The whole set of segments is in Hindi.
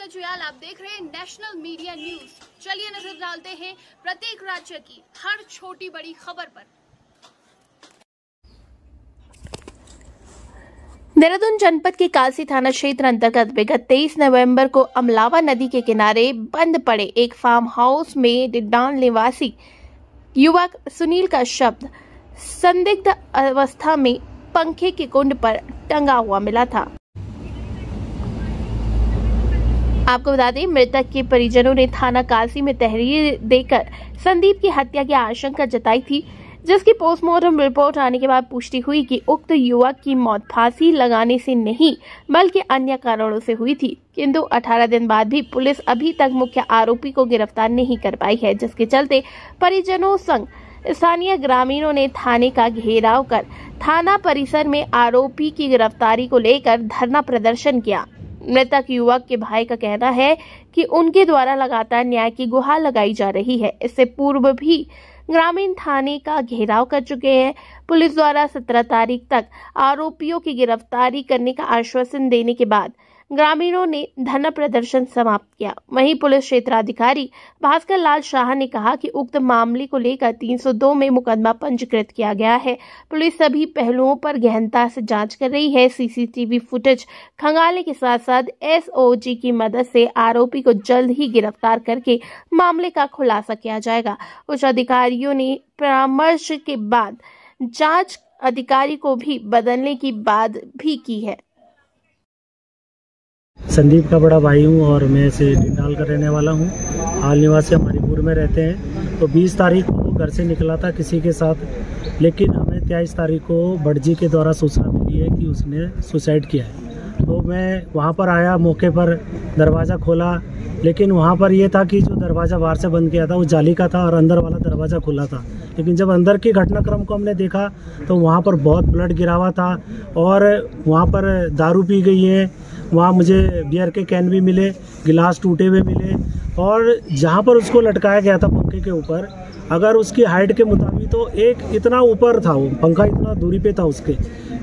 स्वागत जुयाल, आप देख रहे हैं नेशनल मीडिया न्यूज। चलिए नजर डालते हैं प्रत्येक राज्य की हर छोटी बड़ी खबर पर। देहरादून जनपद के कालसी थाना क्षेत्र अंतर्गत विगत 23 नवंबर को अमलावा नदी के किनारे बंद पड़े एक फार्म हाउस में डिड्डान निवासी युवक सुनील का शव संदिग्ध अवस्था में पंखे के कुंड पर टंगा हुआ मिला था। आपको बता दें, मृतक के परिजनों ने थाना कालसी में तहरीर देकर संदीप की हत्या की आशंका जताई थी, जिसकी पोस्टमार्टम रिपोर्ट आने के बाद पुष्टि हुई कि उक्त युवक की मौत फांसी लगाने से नहीं बल्कि अन्य कारणों से हुई थी। किंतु 18 दिन बाद भी पुलिस अभी तक मुख्य आरोपी को गिरफ्तार नहीं कर पाई है, जिसके चलते परिजनों संग स्थानीय ग्रामीणों ने थाने का घेराव कर थाना परिसर में आरोपी की गिरफ्तारी को लेकर धरना प्रदर्शन किया। मृतक युवक के भाई का कहना है कि उनके द्वारा लगातार न्याय की गुहार लगाई जा रही है। इससे पूर्व भी ग्रामीण थाने का घेराव कर चुके हैं। पुलिस द्वारा 17 तारीख तक आरोपियों की गिरफ्तारी करने का आश्वासन देने के बाद ग्रामीणों ने धरना प्रदर्शन समाप्त किया। वहीं पुलिस क्षेत्राधिकारी भास्कर लाल शाह ने कहा कि उक्त मामले को लेकर 302 में मुकदमा पंजीकृत किया गया है। पुलिस सभी पहलुओं पर गहनता से जांच कर रही है। सीसीटीवी फुटेज खंगालने के साथ साथ एसओजी की मदद से आरोपी को जल्द ही गिरफ्तार करके मामले का खुलासा किया जाएगा। उच्च अधिकारियों ने परामर्श के बाद जांच अधिकारी को भी बदलने की बात भी की है। संदीप का बड़ा भाई हूँ और मैं से डिंडाल का रहने वाला हूँ। हाल निवासी हमारीपुर में रहते हैं। तो 20 तारीख को घर से निकला था किसी के साथ, लेकिन हमें 23 तारीख को भटजी के द्वारा सूचना मिली है कि उसने सुसाइड किया है। तो मैं वहाँ पर आया, मौके पर दरवाज़ा खोला, लेकिन वहाँ पर ये था कि जो दरवाज़ा बाहर से बंद किया था वो जाली का था और अंदर वाला दरवाज़ा खुला था। लेकिन जब अंदर की घटनाक्रम को हमने देखा तो वहाँ पर बहुत ब्लड गिरा हुआ था और वहाँ पर दारू पी गई है। वहाँ मुझे बियर के कैन भी मिले, गिलास टूटे हुए मिले और जहाँ पर उसको लटकाया गया था पंखे के ऊपर, अगर उसकी हाइट के मुताबिक तो एक इतना ऊपर था, वो पंखा इतना दूरी पे था उसके,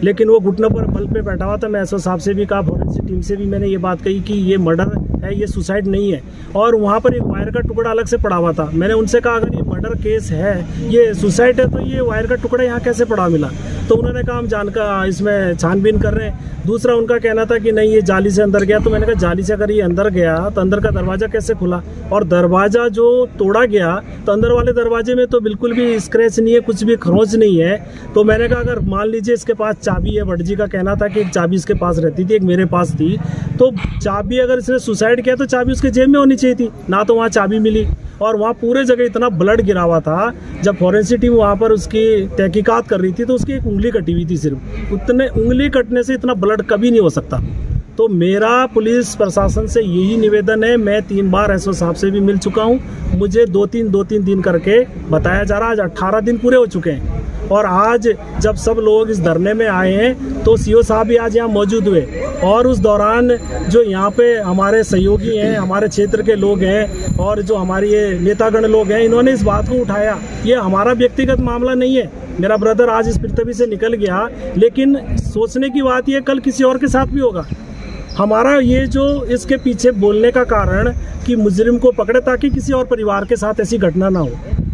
लेकिन वो घुटनों पर बल पे बैठा हुआ था। मैं एसओ साहब से भी कहा, फॉरेंसिक टीम से भी मैंने ये बात कही कि ये मर्डर है, ये सुसाइड नहीं है। और वहाँ पर एक वायर का टुकड़ा अलग से पड़ा हुआ था। मैंने उनसे कहा अगर ये मर्डर केस है, ये सुसाइड है, तो ये वायर का टुकड़ा यहाँ कैसे पड़ा मिला? तो उन्होंने कहा हम जानकर इसमें छानबीन कर रहे हैं। दूसरा उनका कहना था कि नहीं ये जाली से अंदर गया। तो मैंने कहा जाली से अगर ये अंदर गया तो अंदर का दरवाज़ा कैसे खुला? और दरवाज़ा जो तोड़ा गया तो अंदर वाले दरवाजे में तो बिल्कुल भी स्क्रैच नहीं है, कुछ भी खरोंच नहीं है। तो मैंने कहा अगर मान लीजिए इसके पास चाबी है, भटजी का कहना था कि एक चाबी इसके पास रहती थी, एक मेरे पास थी, तो चाबी अगर इसने सुसाइड किया तो चाबी उसके जेब में होनी चाहिए थी, ना तो वहाँ चाबी मिली। और वहाँ पूरे जगह इतना ब्लड गिरा हुआ था। जब फॉरेंसिक टीम वहाँ पर उसकी तहकीकात कर रही थी तो उसकी एक उंगली कटी हुई थी सिर्फ। उतने उंगली कटने से इतना ब्लड कभी नहीं हो सकता। तो मेरा पुलिस प्रशासन से यही निवेदन है। मैं 3 बार एसओ साहब से भी मिल चुका हूँ। मुझे 2-3 दिन करके बताया जा रहा है। आज 18 दिन पूरे हो चुके हैं और आज जब सब लोग इस धरने में आए हैं तो सीओ साहब भी आज यहाँ मौजूद हुए और उस दौरान जो यहाँ पे हमारे सहयोगी हैं, हमारे क्षेत्र के लोग हैं और जो हमारे ये नेतागण लोग हैं, इन्होंने इस बात को उठाया। ये हमारा व्यक्तिगत मामला नहीं है। मेरा ब्रदर आज इस पृथ्वी से निकल गया, लेकिन सोचने की बात ये कल किसी और के साथ भी होगा। हमारा ये जो इसके पीछे बोलने का कारण कि मुजरिम को पकड़े ताकि किसी और परिवार के साथ ऐसी घटना ना हो।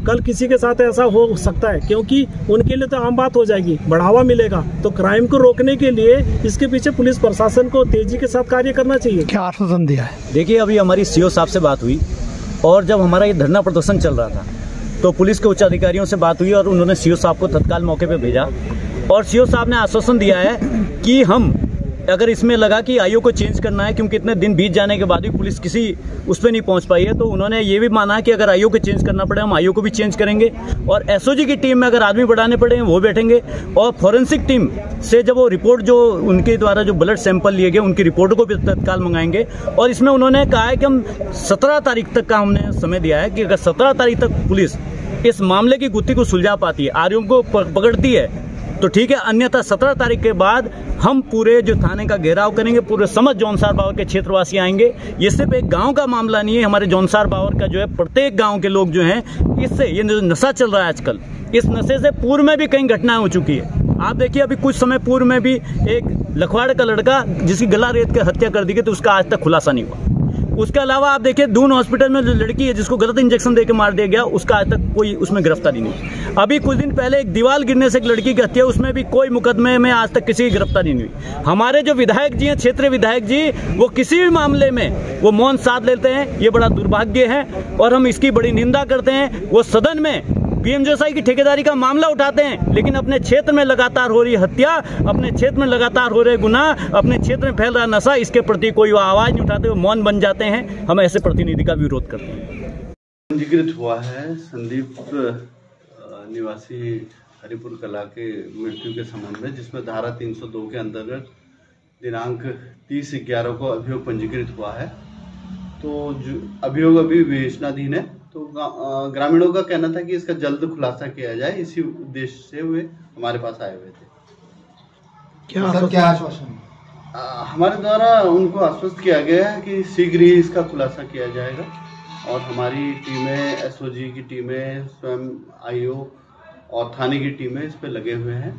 कल किसी के साथ ऐसा हो सकता है, क्योंकि उनके लिए तो आम बात हो जाएगी, बढ़ावा मिलेगा। तो क्राइम को रोकने के लिए इसके पीछे पुलिस प्रशासन को तेजी के साथ कार्य करना चाहिए। क्या आश्वासन दिया है? देखिए, अभी हमारी सीओ साहब से बात हुई और जब हमारा ये धरना प्रदर्शन चल रहा था तो पुलिस के उच्च अधिकारियों से बात हुई और उन्होंने सीओ साहब को तत्काल मौके पर भेजा और सीओ साहब ने आश्वासन दिया है कि हम अगर इसमें लगा कि आईओ को चेंज करना है, क्योंकि इतने दिन बीत जाने के बाद भी पुलिस किसी उस पर नहीं पहुंच पाई है, तो उन्होंने ये भी माना कि अगर आईओ को चेंज करना पड़े हम आईओ को भी चेंज करेंगे और एसओजी की टीम में अगर आदमी बढ़ाने पड़े वो बैठेंगे और फॉरेंसिक टीम से जब वो रिपोर्ट जो उनके द्वारा जो ब्लड सैंपल लिए गए उनकी रिपोर्ट को भी तत्काल मंगाएंगे। और इसमें उन्होंने कहा है कि हम 17 तारीख तक का हमने समय दिया है कि अगर 17 तारीख तक पुलिस इस मामले की गुत्थी को सुलझा पाती है, आरोपियों को पकड़ती है तो ठीक है, अन्यथा 17 तारीख के बाद हम पूरे जो थाने का घेराव करेंगे। पूरे समस्त जौनसार बावर के क्षेत्रवासी आएंगे। ये सिर्फ एक गांव का मामला नहीं है, हमारे जौनसार बावर का जो है प्रत्येक गांव के लोग जो हैं, इससे ये जो नशा चल रहा है आजकल, इस नशे से पूर्व में भी कई घटनाएं हो चुकी है। आप देखिए अभी कुछ समय पूर्व में भी एक लखवाड़े का लड़का जिसकी गला रेत कर हत्या कर दी गई तो उसका आज तक खुलासा नहीं हुआ। उसके अलावा आप देखिए दून हॉस्पिटल में जो लड़की है जिसको गलत इंजेक्शन देकर मार दिया गया, उसका आज तक कोई उसमें गिरफ्तारी नहीं। अभी कुछ दिन पहले एक दीवार गिरने से एक लड़की की हत्या, उसमें भी कोई मुकदमे में आज तक किसी की गिरफ्तारी नहीं हुई। हमारे जो विधायक जी हैं, क्षेत्रीय विधायक जी, वो किसी भी मामले में वो मौन साध लेते हैं। ये बड़ा दुर्भाग्य है और हम इसकी बड़ी निंदा करते हैं। वो सदन में पीएमजीएसवाई की ठेकेदारी का मामला उठाते हैं, लेकिन अपने क्षेत्र में लगातार हो रही हत्या, अपने क्षेत्र में लगातार हो रहे गुनाह, अपने क्षेत्र में फैल रहा नशा, इसके प्रति कोई आवाज नहीं उठाते, वो मौन बन जाते हैं। हम ऐसे प्रतिनिधि का विरोध करते हैं। पंजीकृत हुआ है संदीप निवासी हरिपुर कला के मृत्यु के संबंध में, जिसमें धारा 302 के अंतर्गत दिनांक 30/11 को अभियोग पंजीकृत हुआ है। तो जो अभियोग अभी विवेचनाधीन है। तो ग्रामीणों का कहना था कि इसका जल्द खुलासा किया जाए, इसी उद्देश्य से वे हमारे पास आए हुए थे। क्या आश्वासन? हमारे द्वारा उनको आश्वस्त किया गया है कि शीघ्र ही इसका खुलासा किया जाएगा और हमारी टीमें, एसओजी की टीमें, स्वयं आईओ और थाने की टीमें इस पे लगे हुए हैं।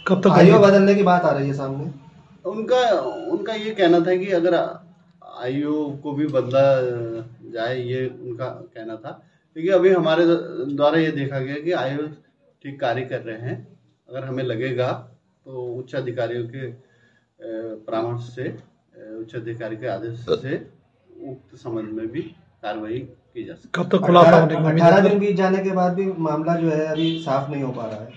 कब तक आईओ बदलने की बात आ रही है सामने? उनका ये कहना था कि अगर आईओ को भी बदला जाए, ये उनका कहना था। क्योंकि अभी हमारे द्वारा ये देखा गया कि आईओ ठीक कार्य कर रहे हैं। अगर हमें लगेगा तो उच्च अधिकारियों के परामर्श से, उच्च अधिकारी के आदेश से उक्त संबंध में भी कार्रवाई की जा सकती है। कब तक खुलासा होने की? 18 दिन बीत जाने के बाद भी मामला जो है अभी साफ नहीं हो पा रहा है।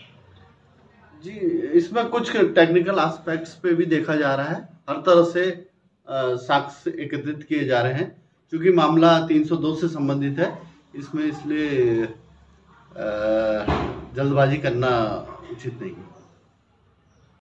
जी, इसमें कुछ टेक्निकल एस्पेक्ट्स पे भी देखा जा रहा है। हर तरह से साक्ष्य एकत्रित किए जा रहे हैं। क्योंकि मामला 302 से संबंधित है, इसमें इसलिए जल्दबाजी करना उचित नहीं है।